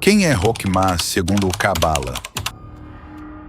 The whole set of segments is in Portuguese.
Quem é Hokmah segundo o Cabala?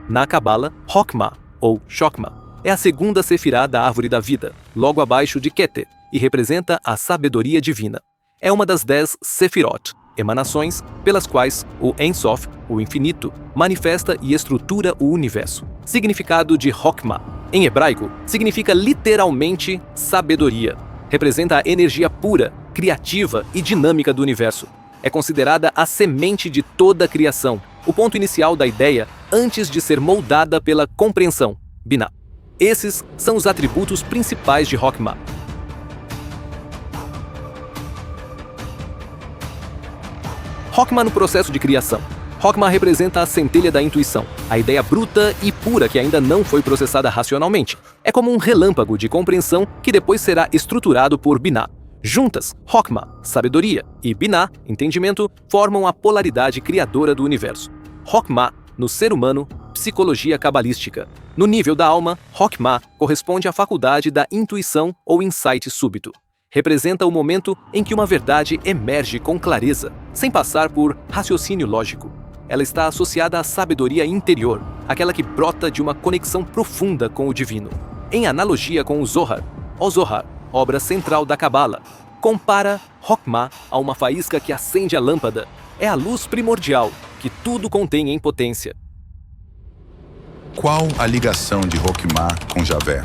Na Cabala, Hokmah, ou Chokmah, é a segunda sefirá da árvore da vida, logo abaixo de Keter, e representa a sabedoria divina. É uma das 10 sefirot, emanações, pelas quais o Ein Sof, o infinito, manifesta e estrutura o universo. Significado de Hokmah, em hebraico, significa literalmente sabedoria. Representa a energia pura, criativa e dinâmica do universo. É considerada a semente de toda a criação, o ponto inicial da ideia antes de ser moldada pela compreensão, Binah. Esses são os atributos principais de Hokmah. Hokmah no processo de criação. Hokmah representa a centelha da intuição, a ideia bruta e pura que ainda não foi processada racionalmente. É como um relâmpago de compreensão que depois será estruturado por Binah. Juntas, Hokmah, sabedoria, e Binah, entendimento, formam a polaridade criadora do universo. Hokmah, no ser humano, psicologia cabalística. No nível da alma, Hokmah corresponde à faculdade da intuição ou insight súbito. Representa o momento em que uma verdade emerge com clareza, sem passar por raciocínio lógico. Ela está associada à sabedoria interior, aquela que brota de uma conexão profunda com o divino. Em analogia com o Zohar, obra central da Cabala, compara Hokmah a uma faísca que acende a lâmpada. É a luz primordial que tudo contém em potência. Qual a ligação de Hokmah com Javé?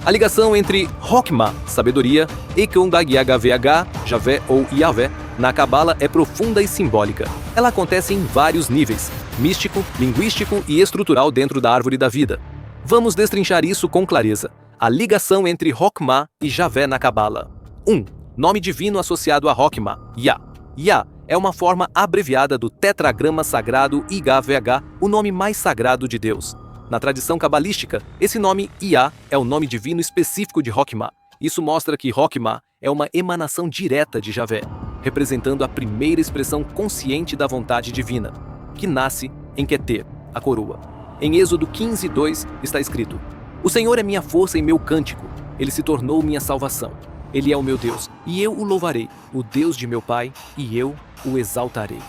A ligação entre Hokmah, sabedoria, e com Yahveh, Javé ou Yahvé, na Cabala é profunda e simbólica. Ela acontece em vários níveis, místico, linguístico e estrutural dentro da árvore da vida. Vamos destrinchar isso com clareza. A ligação entre Hokmah e Javé na Cabala. 1. Nome divino associado a Hokmah, Yah. Yah é uma forma abreviada do tetragrama sagrado YHVH, o nome mais sagrado de Deus. Na tradição cabalística, esse nome Yah é o nome divino específico de Hokmah. Isso mostra que Hokmah é uma emanação direta de Javé, representando a primeira expressão consciente da vontade divina, que nasce em Keter, a coroa. Em Êxodo 15:2 está escrito: "O Senhor é minha força e meu cântico, ele se tornou minha salvação. Ele é o meu Deus, e eu o louvarei, o Deus de meu pai, e eu o exaltarei."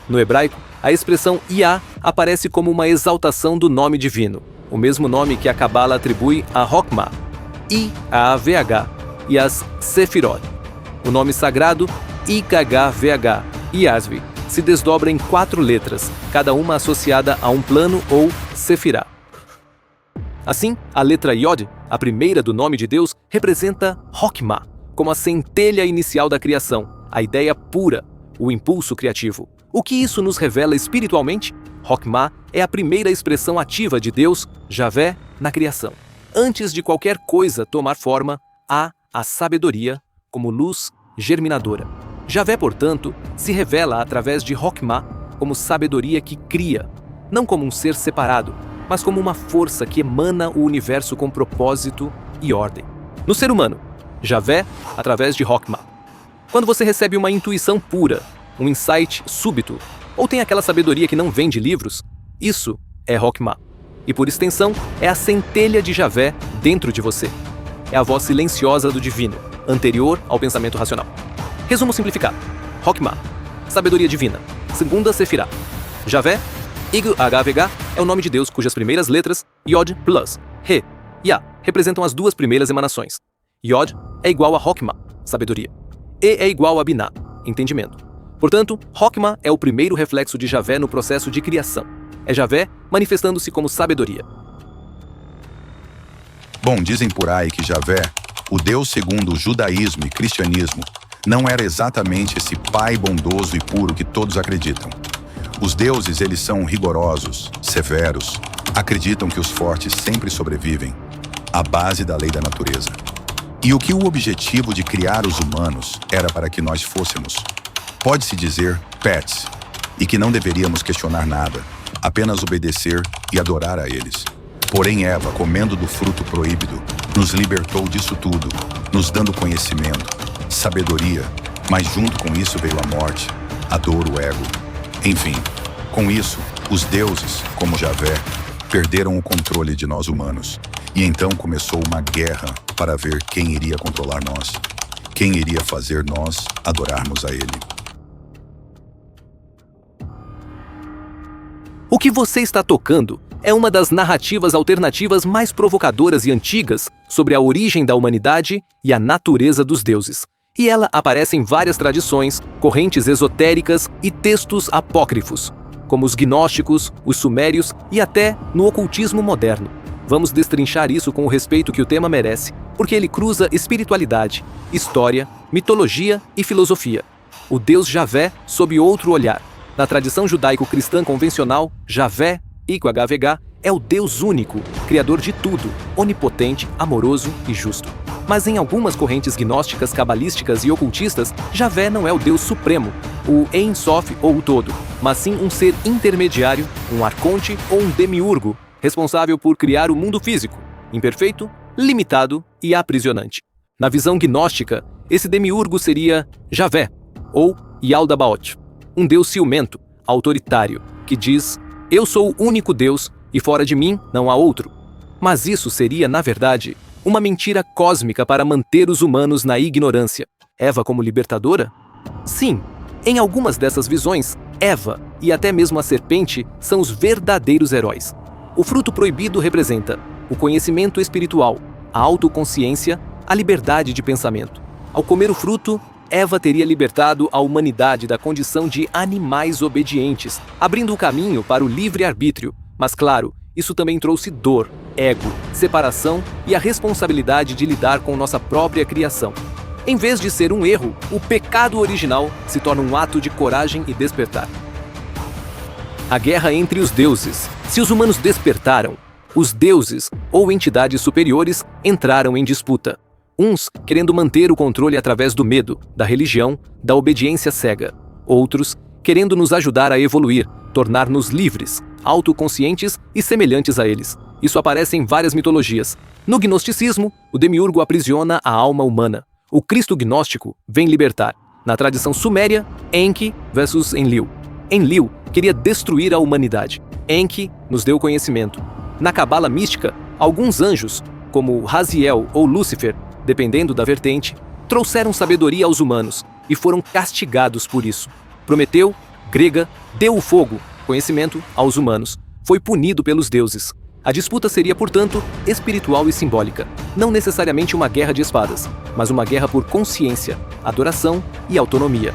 No hebraico, a expressão Yah aparece como uma exaltação do nome divino, o mesmo nome que a Cabala atribui a Hokmah, YHVH, e as Sefirot. O nome sagrado, YHVH, Yasvi, se desdobra em 4 letras, cada uma associada a um plano ou sefirá. Assim, a letra Yod, a primeira do nome de Deus, representa Hokmah, como a centelha inicial da criação, a ideia pura, o impulso criativo. O que isso nos revela espiritualmente? Hokmah é a primeira expressão ativa de Deus, Javé, na criação. Antes de qualquer coisa tomar forma, há a sabedoria como luz germinadora. Javé, portanto, se revela através de Hokmah como sabedoria que cria, não como um ser separado, mas como uma força que emana o universo com propósito e ordem. No ser humano, Javé através de Hokmah. Quando você recebe uma intuição pura, um insight súbito, ou tem aquela sabedoria que não vem de livros, isso é Hokmah. E por extensão, é a centelha de Javé dentro de você. É a voz silenciosa do divino, anterior ao pensamento racional. Resumo simplificado. Hokmah, sabedoria divina, segunda sefirá. Javé, YHVH, é o nome de Deus cujas primeiras letras, Yod plus He, Yah, representam as 2 primeiras emanações. Yod é igual a Hokmah, sabedoria. E é igual a Binah, entendimento. Portanto, Hokmah é o primeiro reflexo de Javé no processo de criação. É Javé manifestando-se como sabedoria. Bom, dizem por aí que Javé, o Deus segundo o judaísmo e cristianismo, não era exatamente esse pai bondoso e puro que todos acreditam. Os deuses, eles são rigorosos, severos, acreditam que os fortes sempre sobrevivem, à base da lei da natureza. E o que o objetivo de criar os humanos era para que nós fôssemos, pode-se dizer, pets, e que não deveríamos questionar nada, apenas obedecer e adorar a eles. Porém, Eva, comendo do fruto proibido, nos libertou disso tudo, nos dando conhecimento, sabedoria, mas junto com isso veio a morte, a dor, o ego. Enfim, com isso, os deuses, como Javé, perderam o controle de nós humanos. E então começou uma guerra para ver quem iria controlar nós, quem iria fazer nós adorarmos a ele. O que você está tocando é uma das narrativas alternativas mais provocadoras e antigas sobre a origem da humanidade e a natureza dos deuses. E ela aparece em várias tradições, correntes esotéricas e textos apócrifos, como os gnósticos, os sumérios e até no ocultismo moderno. Vamos destrinchar isso com o respeito que o tema merece, porque ele cruza espiritualidade, história, mitologia e filosofia. O deus Javé sob outro olhar. Na tradição judaico-cristã convencional, Javé, YHWH, é o Deus único, criador de tudo, onipotente, amoroso e justo. Mas em algumas correntes gnósticas, cabalísticas e ocultistas, Javé não é o Deus supremo, o Ein Sof ou o todo, mas sim um ser intermediário, um arconte ou um demiurgo, responsável por criar o mundo físico, imperfeito, limitado e aprisionante. Na visão gnóstica, esse demiurgo seria Javé, ou Yaldabaoth, um deus ciumento, autoritário, que diz: "Eu sou o único Deus e fora de mim não há outro." Mas isso seria, na verdade, uma mentira cósmica para manter os humanos na ignorância. Eva como libertadora? Sim, em algumas dessas visões, Eva e até mesmo a serpente são os verdadeiros heróis. O fruto proibido representa o conhecimento espiritual, a autoconsciência, a liberdade de pensamento. Ao comer o fruto, Eva teria libertado a humanidade da condição de animais obedientes, abrindo o caminho para o livre-arbítrio. Mas claro, isso também trouxe dor, ego, separação e a responsabilidade de lidar com nossa própria criação. Em vez de ser um erro, o pecado original se torna um ato de coragem e despertar. A guerra entre os deuses. Se os humanos despertaram, os deuses ou entidades superiores entraram em disputa. Uns querendo manter o controle através do medo, da religião, da obediência cega. Outros querendo nos ajudar a evoluir, tornar-nos livres, autoconscientes e semelhantes a eles. Isso aparece em várias mitologias. No gnosticismo, o demiurgo aprisiona a alma humana. O Cristo gnóstico vem libertar. Na tradição suméria, Enki versus Enlil. Enlil queria destruir a humanidade. Enki nos deu conhecimento. Na cabala mística, alguns anjos, como Raziel ou Lúcifer, dependendo da vertente, trouxeram sabedoria aos humanos e foram castigados por isso. Prometeu, grega, deu o fogo, conhecimento, aos humanos. Foi punido pelos deuses. A disputa seria, portanto, espiritual e simbólica. Não necessariamente uma guerra de espadas, mas uma guerra por consciência, adoração e autonomia.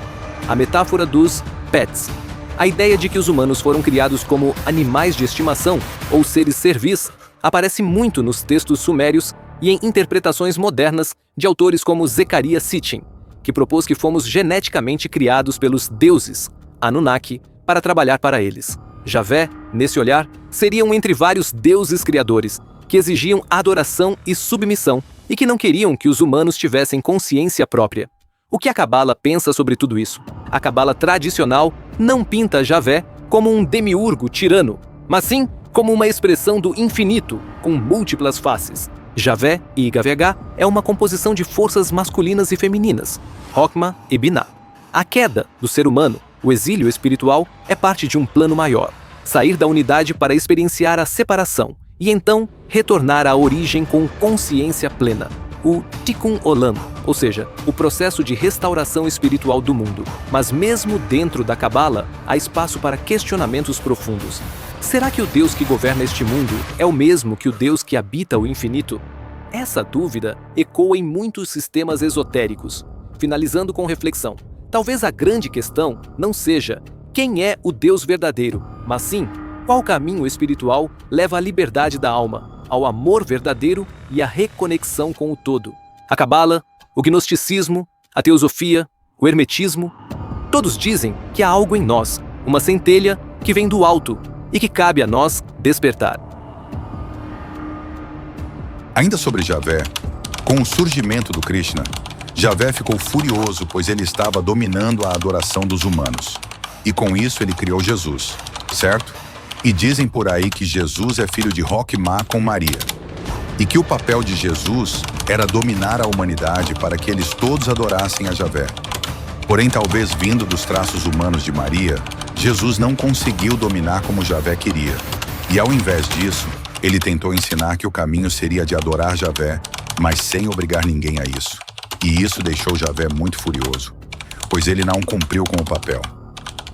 A metáfora dos pets. A ideia de que os humanos foram criados como animais de estimação ou seres servis aparece muito nos textos sumérios e em interpretações modernas de autores como Zecharia Sitchin, que propôs que fomos geneticamente criados pelos deuses, Anunnaki, para trabalhar para eles. Javé, nesse olhar, seriam entre vários deuses criadores, que exigiam adoração e submissão e que não queriam que os humanos tivessem consciência própria. O que a Cabala pensa sobre tudo isso? A Cabala tradicional não pinta Javé como um demiurgo tirano, mas sim como uma expressão do infinito, com múltiplas faces. Javé, YHWH, é uma composição de forças masculinas e femininas, Chokmah e Binah. A queda do ser humano, o exílio espiritual, é parte de um plano maior. Sair da unidade para experienciar a separação e então retornar à origem com consciência plena. O Tikkun Olam, ou seja, o processo de restauração espiritual do mundo. Mas mesmo dentro da Cabala, há espaço para questionamentos profundos. Será que o Deus que governa este mundo é o mesmo que o Deus que habita o infinito? Essa dúvida ecoa em muitos sistemas esotéricos. Finalizando com reflexão, talvez a grande questão não seja quem é o Deus verdadeiro, mas sim qual caminho espiritual leva à liberdade da alma, ao amor verdadeiro e à reconexão com o todo. A Cabala, o gnosticismo, a teosofia, o hermetismo, todos dizem que há algo em nós, uma centelha que vem do alto e que cabe a nós despertar. Ainda sobre Javé, com o surgimento do Krishna, Javé ficou furioso, pois ele estava dominando a adoração dos humanos. E com isso ele criou Jesus, certo? E dizem por aí que Jesus é filho de Chokmah com Maria. E que o papel de Jesus era dominar a humanidade para que eles todos adorassem a Javé. Porém, talvez vindo dos traços humanos de Maria, Jesus não conseguiu dominar como Javé queria. E ao invés disso, ele tentou ensinar que o caminho seria de adorar Javé, mas sem obrigar ninguém a isso. E isso deixou Javé muito furioso, pois ele não cumpriu com o papel.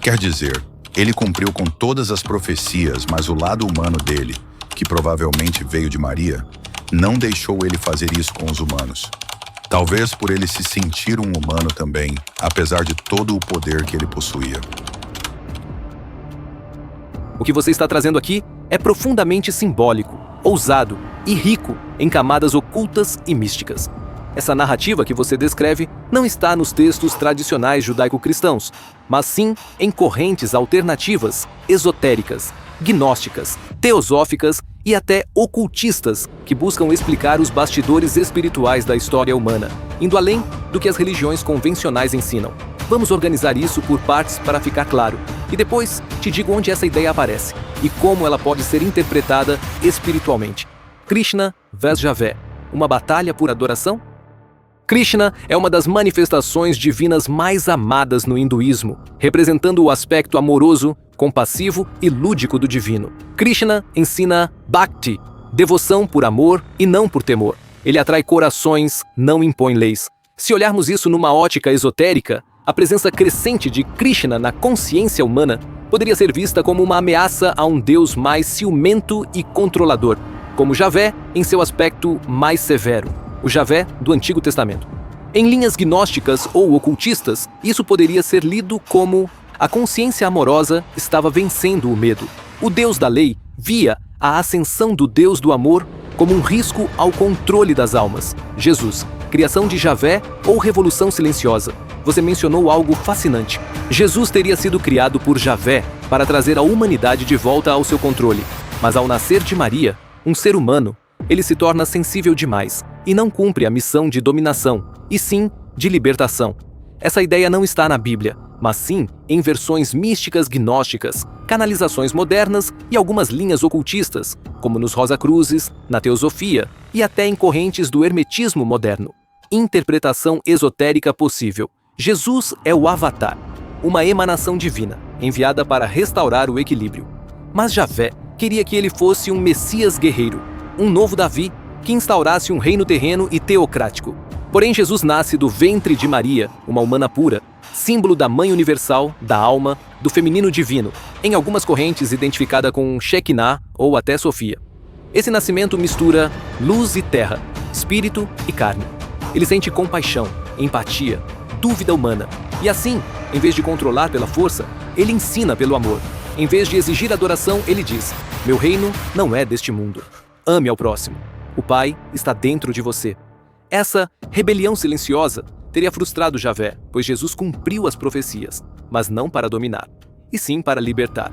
Quer dizer, Ele cumpriu com todas as profecias, mas o lado humano dele, que provavelmente veio de Maria, não deixou ele fazer isso com os humanos. Talvez por ele se sentir um humano também, apesar de todo o poder que ele possuía. O que você está trazendo aqui é profundamente simbólico, ousado e rico em camadas ocultas e místicas. Essa narrativa que você descreve não está nos textos tradicionais judaico-cristãos, mas sim em correntes alternativas, esotéricas, gnósticas, teosóficas e até ocultistas que buscam explicar os bastidores espirituais da história humana, indo além do que as religiões convencionais ensinam. Vamos organizar isso por partes para ficar claro, e depois te digo onde essa ideia aparece e como ela pode ser interpretada espiritualmente. Krishna vs Javé, uma batalha por adoração? Krishna é uma das manifestações divinas mais amadas no hinduísmo, representando o aspecto amoroso, compassivo e lúdico do divino. Krishna ensina Bhakti, devoção por amor e não por temor. Ele atrai corações, não impõe leis. Se olharmos isso numa ótica esotérica, a presença crescente de Krishna na consciência humana poderia ser vista como uma ameaça a um Deus mais ciumento e controlador, como Javé em seu aspecto mais severo, o Javé do Antigo Testamento. Em linhas gnósticas ou ocultistas, isso poderia ser lido como a consciência amorosa estava vencendo o medo. O Deus da lei via a ascensão do Deus do amor como um risco ao controle das almas. Jesus, criação de Javé ou revolução silenciosa? Você mencionou algo fascinante. Jesus teria sido criado por Javé para trazer a humanidade de volta ao seu controle. Mas ao nascer de Maria, um ser humano, ele se torna sensível demais e não cumpre a missão de dominação, e sim de libertação. Essa ideia não está na Bíblia, mas sim em versões místicas gnósticas, canalizações modernas e algumas linhas ocultistas, como nos Rosacruzes, na Teosofia e até em correntes do hermetismo moderno. Interpretação esotérica possível. Jesus é o Avatar, uma emanação divina, enviada para restaurar o equilíbrio. Mas Javé queria que ele fosse um Messias guerreiro, um novo Davi que instaurasse um reino terreno e teocrático. Porém, Jesus nasce do ventre de Maria, uma humana pura, símbolo da Mãe Universal, da alma, do feminino divino, em algumas correntes identificada com Shekinah ou até Sofia. Esse nascimento mistura luz e terra, espírito e carne. Ele sente compaixão, empatia, dúvida humana. E assim, em vez de controlar pela força, ele ensina pelo amor. Em vez de exigir adoração, ele diz: meu reino não é deste mundo. Ame ao próximo. O Pai está dentro de você. Essa rebelião silenciosa teria frustrado Javé, pois Jesus cumpriu as profecias, mas não para dominar, e sim para libertar.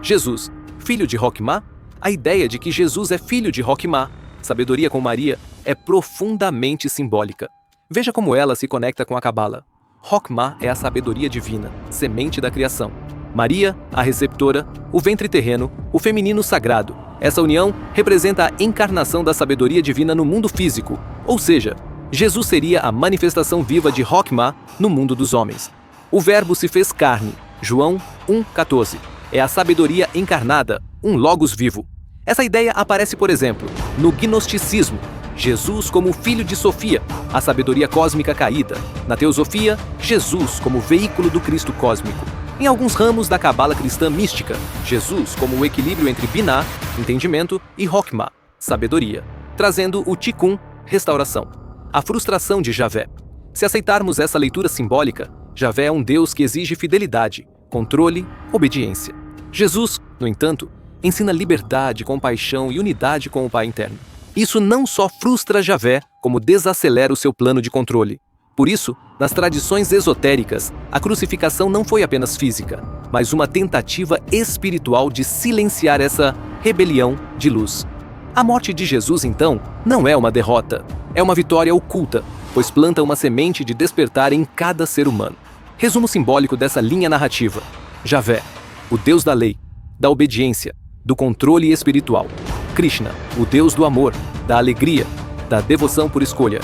Jesus, filho de Roquemá? A ideia de que Jesus é filho de Roquemá, sabedoria com Maria, é profundamente simbólica. Veja como ela se conecta com a Cabala. Roquemá é a sabedoria divina, semente da criação. Maria, a receptora, o ventre terreno, o feminino sagrado. Essa união representa a encarnação da sabedoria divina no mundo físico, ou seja, Jesus seria a manifestação viva de Roquemá no mundo dos homens. O Verbo se fez carne, João 1,14. É a sabedoria encarnada, um logos vivo. Essa ideia aparece, por exemplo, no gnosticismo, Jesus como filho de Sofia, a sabedoria cósmica caída. Na teosofia, Jesus como veículo do Cristo cósmico. Em alguns ramos da cabala cristã mística, Jesus como o equilíbrio entre Binah, entendimento, e Roquemá, sabedoria, trazendo o Tikkun, restauração. A frustração de Javé. Se aceitarmos essa leitura simbólica, Javé é um Deus que exige fidelidade, controle, obediência. Jesus, no entanto, ensina liberdade, compaixão e unidade com o Pai interno. Isso não só frustra Javé, como desacelera o seu plano de controle. Por isso, nas tradições esotéricas, a crucificação não foi apenas física, mas uma tentativa espiritual de silenciar essa rebelião de luz. A morte de Jesus, então, não é uma derrota, é uma vitória oculta, pois planta uma semente de despertar em cada ser humano. Resumo simbólico dessa linha narrativa: Javé, o Deus da lei, da obediência, do controle espiritual. Krishna, o Deus do amor, da alegria, da devoção por escolha.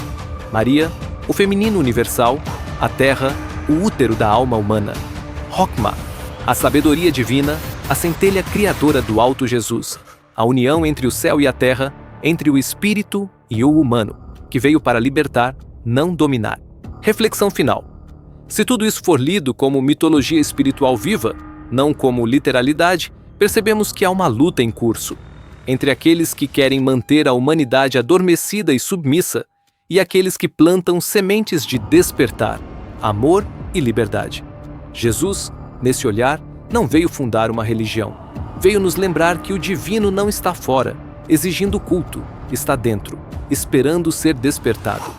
Maria, o feminino universal, a terra, o útero da alma humana. Roquemá, a sabedoria divina, a centelha criadora do alto Jesus, a união entre o céu e a terra, entre o espírito e o humano, que veio para libertar, não dominar. Reflexão final. Se tudo isso for lido como mitologia espiritual viva, não como literalidade, percebemos que há uma luta em curso entre aqueles que querem manter a humanidade adormecida e submissa e aqueles que plantam sementes de despertar, amor e liberdade. Jesus, nesse olhar, não veio fundar uma religião. Veio nos lembrar que o divino não está fora, exigindo culto, está dentro, esperando ser despertado.